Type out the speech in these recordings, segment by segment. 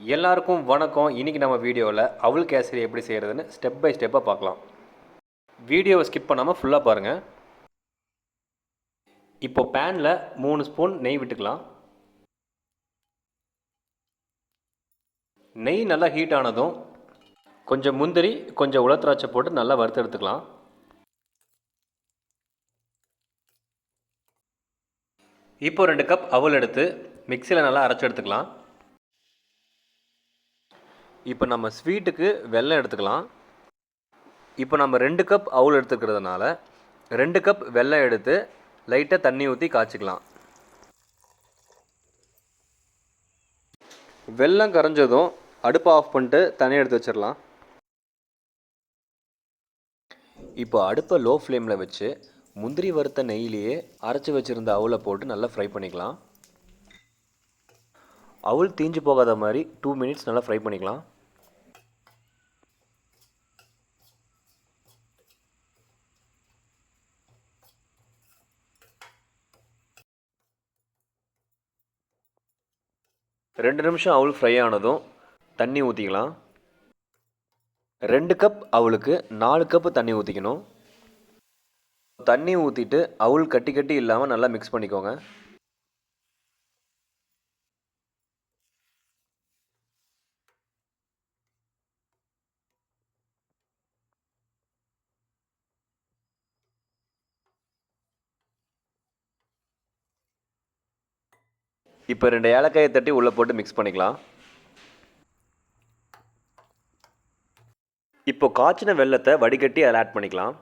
எல்லாருக்கும் வணக்கம். இன்றைக்கி நம்ம வீடியோவில் அவல் கேசரி எப்படி செய்கிறதுன்னு ஸ்டெப் பை ஸ்டெப்பாக பார்க்கலாம். வீடியோவை ஸ்கிப் பண்ணாமல் ஃபுல்லாக பாருங்கள். இப்போ பேனில் 3 ஸ்பூன் நெய் விட்டுக்கலாம். நெய் நல்லா ஹீட் ஆனதும் கொஞ்சம் முந்திரி, கொஞ்சம் உலர்திராட்சை போட்டு நல்லா வறுத்து எடுத்துக்கலாம். இப்போ 2 கப் அவல் எடுத்து மிக்சியில் நல்லா அரைச்சி எடுத்துக்கலாம். இப்போ நம்ம ஸ்வீட்டுக்கு வெல்லம் எடுத்துக்கலாம். இப்போ நம்ம 2 கப் அவல் எடுத்துக்கிறதுனால 2 கப் வெல்லம் எடுத்து லைட்டாக தண்ணி ஊற்றி காய்ச்சிக்கலாம். வெல்லம் கரைஞ்சதும் அடுப்பை ஆஃப் பண்ணிட்டு தனியாக எடுத்து வச்சிடலாம். இப்போ அடுப்பை லோ ஃப்ளேமில் வச்சு முந்திரி வறுத்த நெய்யிலேயே அரைச்சி வச்சுருந்த அவலை போட்டு நல்லா ஃப்ரை பண்ணிக்கலாம். அவல் தீஞ்சு போகாத மாதிரி 2 மினிட்ஸ் நல்லா ஃப்ரை பண்ணிக்கலாம். ரெண்டு நிமிஷம் அவல் ஃப்ரை ஆனதும் தண்ணி ஊற்றிக்கலாம். 2 கப் அவலுக்கு 4 கப்பு தண்ணி ஊற்றிக்கணும். தண்ணி ஊற்றிட்டு அவல் கட்டி கட்டி இல்லாமல் நல்லா மிக்ஸ் பண்ணிக்கோங்க. இப்போ 2 ஏலக்காயை தட்டி உள்ளே போட்டு மிக்ஸ் பண்ணிக்கலாம். இப்போ காய்ச்சின வெல்லத்தை வடிகட்டி அதில் ஆட் பண்ணிக்கலாம்.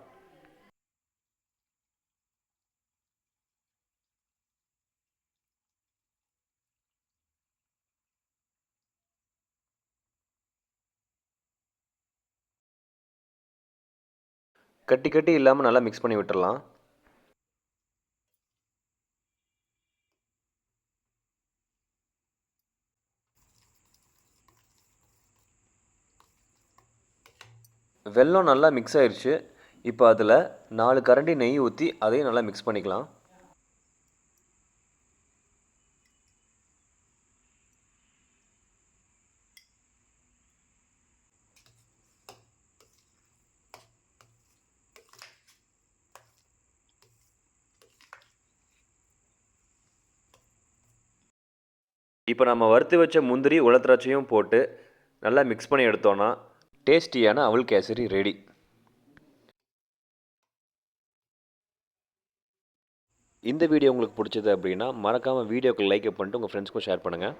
கட்டி கட்டி இல்லாமல் நல்லா மிக்ஸ் பண்ணி விட்டுடலாம். வெல்லம் நல்லா மிக்ஸ் ஆயிடுச்சு. இப்போ அதில் 4 கரண்டி நெய் ஊற்றி அதையும் நல்லா மிக்ஸ் பண்ணிக்கலாம். இப்போ நம்ம வறுத்து வச்ச முந்திரி உலர்திராட்சையும் போட்டு நல்லா மிக்ஸ் பண்ணி எடுத்தோன்னா டேஸ்டியான அவல் கேசரி ரெடி. இந்த வீடியோ உங்களுக்கு பிடிச்சது அப்படின்னா மறக்காமல் வீடியோக்கு லைக் பண்ணிட்டு உங்கள் ஃப்ரெண்ட்ஸ்க்கும் ஷேர் பண்ணுங்கள்.